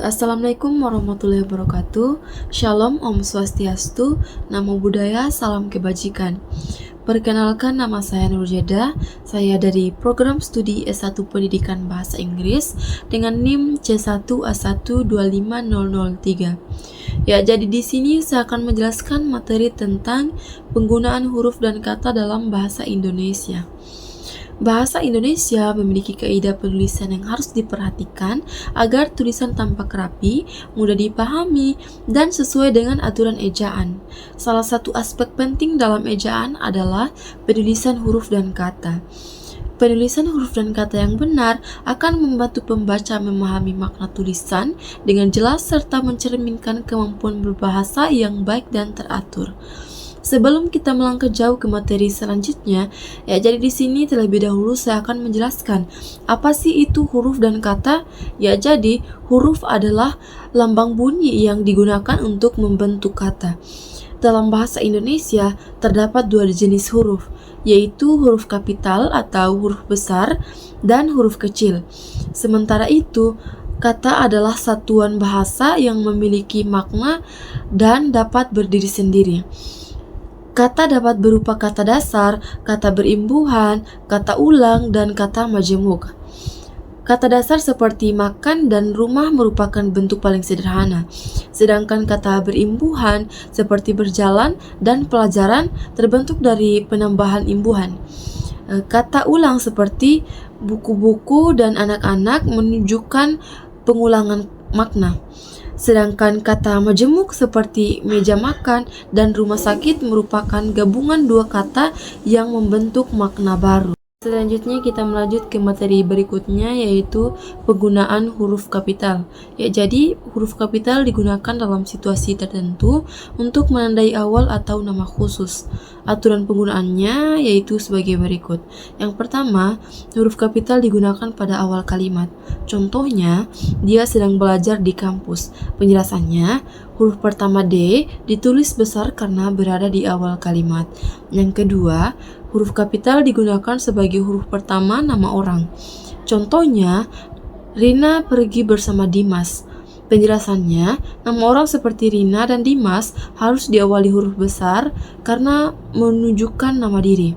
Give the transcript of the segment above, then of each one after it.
Assalamualaikum warahmatullahi wabarakatuh. Shalom, Om Swastiastu, Namo Buddhaya, Salam Kebajikan. Perkenalkan, nama saya Nurjeda. Saya dari program studi S1 Pendidikan Bahasa Inggris dengan NIM C1A125003. Ya, jadi di sini saya akan menjelaskan materi tentang penggunaan huruf dan kata dalam bahasa Indonesia. Bahasa Indonesia memiliki kaidah penulisan yang harus diperhatikan agar tulisan tampak rapi, mudah dipahami, dan sesuai dengan aturan ejaan. Salah satu aspek penting dalam ejaan adalah penulisan huruf dan kata. Penulisan huruf dan kata yang benar akan membantu pembaca memahami makna tulisan dengan jelas serta mencerminkan kemampuan berbahasa yang baik dan teratur. Sebelum kita melangkah jauh ke materi selanjutnya, jadi di sini terlebih dahulu saya akan menjelaskan apa sih itu huruf dan kata. Jadi huruf adalah lambang bunyi yang digunakan untuk membentuk kata. Dalam bahasa Indonesia terdapat dua jenis huruf, yaitu huruf kapital atau huruf besar dan huruf kecil. Sementara itu, kata adalah satuan bahasa yang memiliki makna dan dapat berdiri sendiri. Kata dapat berupa kata dasar, kata berimbuhan, kata ulang, dan kata majemuk. Kata dasar seperti makan dan rumah merupakan bentuk paling sederhana. Sedangkan kata berimbuhan seperti berjalan dan pelajaran terbentuk dari penambahan imbuhan. Kata ulang seperti buku-buku dan anak-anak menunjukkan pengulangan makna. Sedangkan kata majemuk seperti meja makan dan rumah sakit merupakan gabungan dua kata yang membentuk makna baru. Selanjutnya kita melanjut ke materi berikutnya, yaitu penggunaan huruf kapital. Jadi huruf kapital digunakan dalam situasi tertentu untuk menandai awal atau nama khusus. Aturan penggunaannya yaitu sebagai berikut. Yang pertama, huruf kapital digunakan pada awal kalimat. Contohnya, dia sedang belajar di kampus. Penjelasannya, huruf pertama D ditulis besar karena berada di awal kalimat. Yang kedua, huruf kapital digunakan sebagai huruf pertama nama orang. Contohnya, Rina pergi bersama Dimas. Penjelasannya, nama orang seperti Rina dan Dimas harus diawali huruf besar karena menunjukkan nama diri.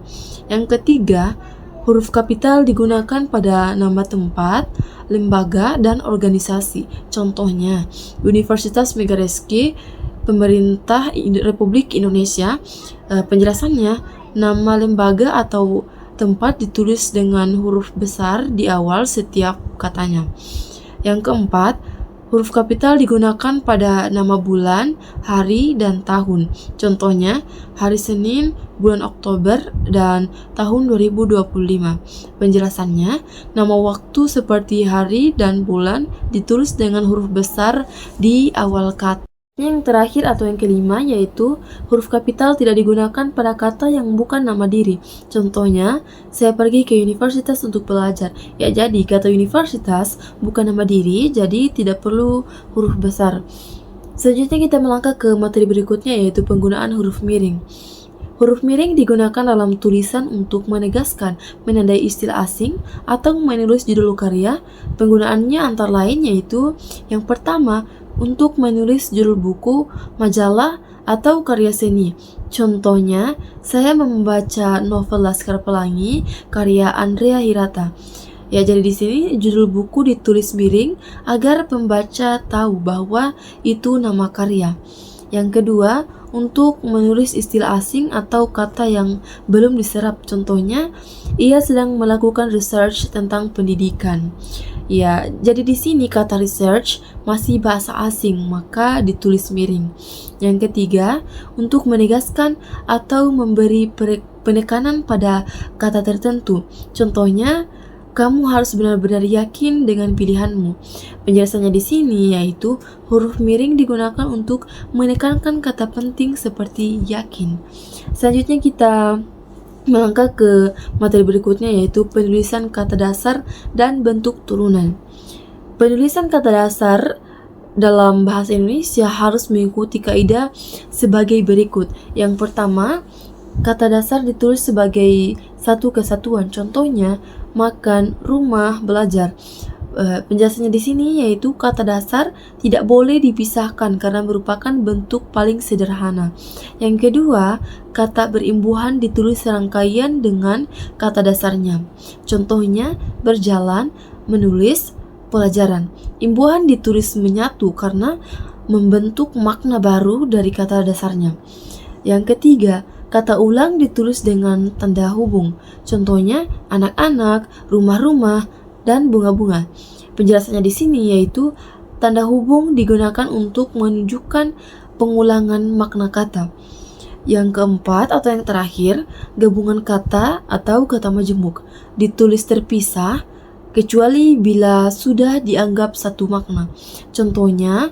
Yang ketiga, huruf kapital digunakan pada nama tempat, lembaga, dan organisasi. Contohnya, Universitas Megareski, Pemerintah Republik Indonesia. Penjelasannya, nama lembaga atau tempat ditulis dengan huruf besar di awal setiap katanya. Yang keempat, huruf kapital digunakan pada nama bulan, hari, dan tahun. Contohnya, hari Senin, bulan Oktober, dan tahun 2025. Penjelasannya, nama waktu seperti hari dan bulan ditulis dengan huruf besar di awal kata. Yang terakhir atau yang kelima yaitu huruf kapital tidak digunakan pada kata yang bukan nama diri. Contohnya, saya pergi ke universitas untuk belajar. Jadi kata universitas bukan nama diri, jadi tidak perlu huruf besar. Selanjutnya kita melangkah ke materi berikutnya, yaitu penggunaan huruf miring. Huruf miring digunakan dalam tulisan untuk menegaskan, menandai istilah asing, atau menulis judul karya. Penggunaannya antara lain yaitu yang pertama, untuk menulis judul buku, majalah, atau karya seni. Contohnya, saya membaca novel Laskar Pelangi karya Andrea Hirata. Jadi di sini judul buku ditulis miring agar pembaca tahu bahwa itu nama karya. Yang kedua, untuk menulis istilah asing atau kata yang belum diserap. Contohnya, ia sedang melakukan research tentang pendidikan. Jadi di sini kata research masih bahasa asing, maka ditulis miring. Yang ketiga, untuk menegaskan atau memberi penekanan pada kata tertentu. Contohnya, kamu harus benar-benar yakin dengan pilihanmu. Penjelasannya di sini yaitu huruf miring digunakan untuk menekankan kata penting seperti yakin. Selanjutnya kita melangkah ke materi berikutnya, yaitu penulisan kata dasar dan bentuk turunan. Penulisan kata dasar dalam bahasa Indonesia harus mengikuti kaidah sebagai berikut. Yang pertama, kata dasar ditulis sebagai satu kesatuan. Contohnya, makan, rumah, belajar. Penjelasannya di sini yaitu kata dasar tidak boleh dipisahkan karena merupakan bentuk paling sederhana. Yang kedua, kata berimbuhan ditulis serangkaian dengan kata dasarnya. Contohnya berjalan, menulis, pelajaran. Imbuhan ditulis menyatu karena membentuk makna baru dari kata dasarnya. Yang ketiga, kata ulang ditulis dengan tanda hubung. Contohnya anak-anak, rumah-rumah, dan bunga-bunga. Penjelasannya di sini yaitu tanda hubung digunakan untuk menunjukkan pengulangan makna kata. Yang keempat atau yang terakhir, gabungan kata atau kata majemuk ditulis terpisah kecuali bila sudah dianggap satu makna. Contohnya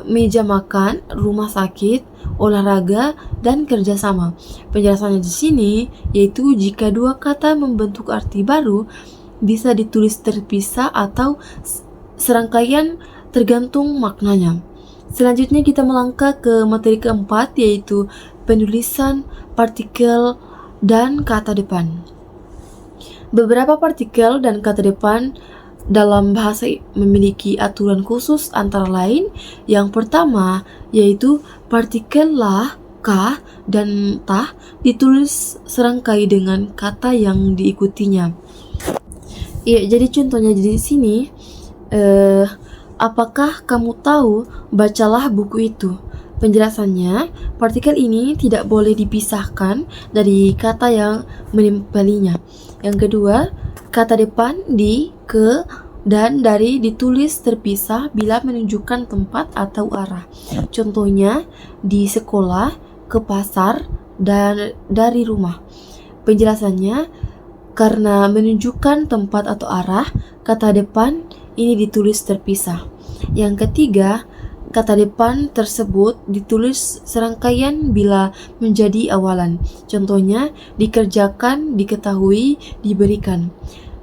meja makan, rumah sakit, olahraga, dan kerjasama. Penjelasannya di sini yaitu jika dua kata membentuk arti baru bisa ditulis terpisah atau serangkaian tergantung maknanya. Selanjutnya kita melangkah ke materi keempat yaitu penulisan partikel dan kata depan. Beberapa partikel dan kata depan dalam bahasa memiliki aturan khusus antara lain. Yang pertama yaitu partikel lah, kah, dan tah ditulis serangkai dengan kata yang diikutinya. Ya, jadi contohnya di sini, apakah kamu tahu? Bacalah buku itu. Penjelasannya, partikel ini tidak boleh dipisahkan dari kata yang menempelinya. Yang kedua, kata depan di, ke, dan dari ditulis terpisah bila menunjukkan tempat atau arah. Contohnya di sekolah, ke pasar, dan dari rumah. Penjelasannya, karena menunjukkan tempat atau arah, kata depan ini ditulis terpisah. Yang ketiga, kata depan tersebut ditulis serangkaian bila menjadi awalan. Contohnya, dikerjakan, diketahui, diberikan.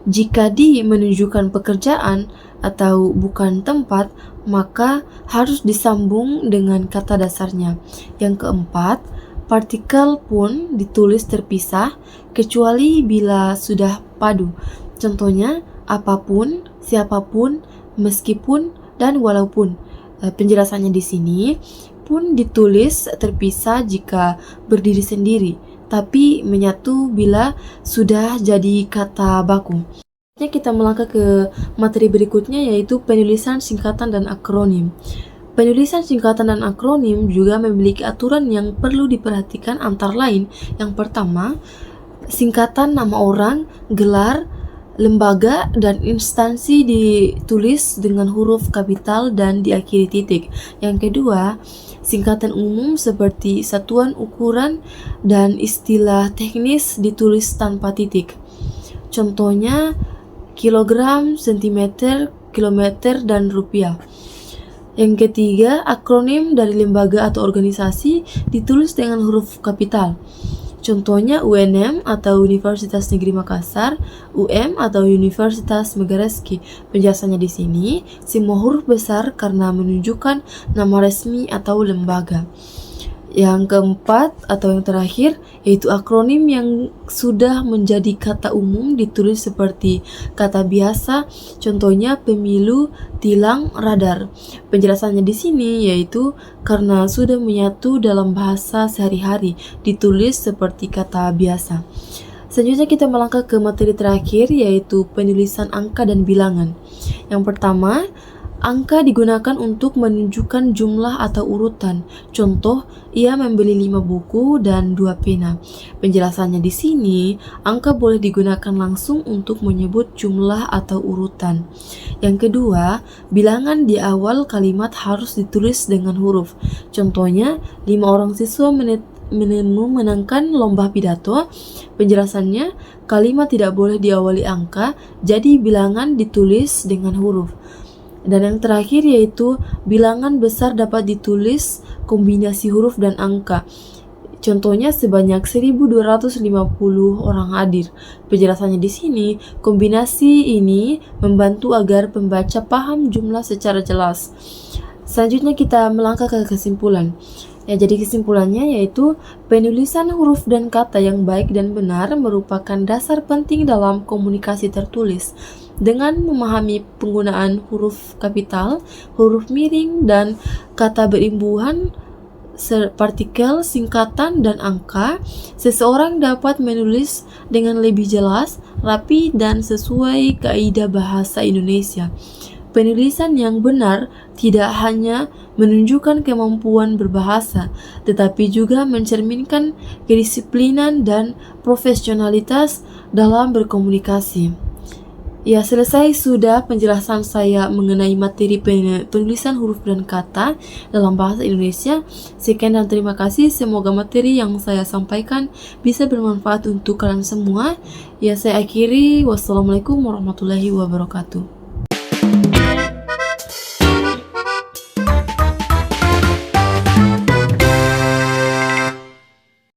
Jika di menunjukkan pekerjaan atau bukan tempat, maka harus disambung dengan kata dasarnya. Yang keempat, partikel pun ditulis terpisah kecuali bila sudah padu. Contohnya, apapun, siapapun, meskipun, dan walaupun. Penjelasannya di sini pun ditulis terpisah jika berdiri sendiri, tapi menyatu bila sudah jadi kata baku. Kita melangkah ke materi berikutnya yaitu penulisan singkatan dan akronim. Penulisan singkatan dan akronim juga memiliki aturan yang perlu diperhatikan antara lain. Yang pertama, singkatan nama orang, gelar, lembaga, dan instansi ditulis dengan huruf kapital dan diakhiri titik. Yang kedua, singkatan umum seperti satuan ukuran dan istilah teknis ditulis tanpa titik. Contohnya kilogram, sentimeter, kilometer, dan rupiah. Yang ketiga, akronim dari lembaga atau organisasi ditulis dengan huruf kapital. Contohnya UNM atau Universitas Negeri Makassar, UM atau Universitas Megareski. Penjelasannya di sini, semua huruf besar karena menunjukkan nama resmi atau lembaga. Yang keempat atau yang terakhir yaitu akronim yang sudah menjadi kata umum ditulis seperti kata biasa, contohnya pemilu, tilang, radar. Penjelasannya di sini yaitu karena sudah menyatu dalam bahasa sehari-hari ditulis seperti kata biasa. Selanjutnya kita melangkah ke materi terakhir yaitu penulisan angka dan bilangan. Yang pertama, angka digunakan untuk menunjukkan jumlah atau urutan. Contoh, ia membeli 5 buku dan 2 pena. Penjelasannya di sini, angka boleh digunakan langsung untuk menyebut jumlah atau urutan. Yang kedua, bilangan di awal kalimat harus ditulis dengan huruf. Contohnya, 5 orang siswa memenangkan lomba pidato. Penjelasannya, kalimat tidak boleh diawali angka, jadi bilangan ditulis dengan huruf. Dan yang terakhir yaitu bilangan besar dapat ditulis kombinasi huruf dan angka. Contohnya sebanyak 1250 orang hadir. Penjelasannya di sini, kombinasi ini membantu agar pembaca paham jumlah secara jelas. Selanjutnya kita melangkah ke kesimpulan. Ya, jadi kesimpulannya yaitu penulisan huruf dan kata yang baik dan benar merupakan dasar penting dalam komunikasi tertulis. Dengan memahami penggunaan huruf kapital, huruf miring, dan kata berimbuhan, partikel, singkatan, dan angka, seseorang dapat menulis dengan lebih jelas, rapi, dan sesuai kaidah bahasa Indonesia. Penulisan yang benar tidak hanya menunjukkan kemampuan berbahasa, tetapi juga mencerminkan kedisiplinan dan profesionalitas dalam berkomunikasi. Ya, selesai sudah penjelasan saya mengenai materi penulisan huruf dan kata dalam bahasa Indonesia. Sekian dan terima kasih. Semoga materi yang saya sampaikan bisa bermanfaat untuk kalian semua. Ya, saya akhiri. Wassalamualaikum warahmatullahi wabarakatuh.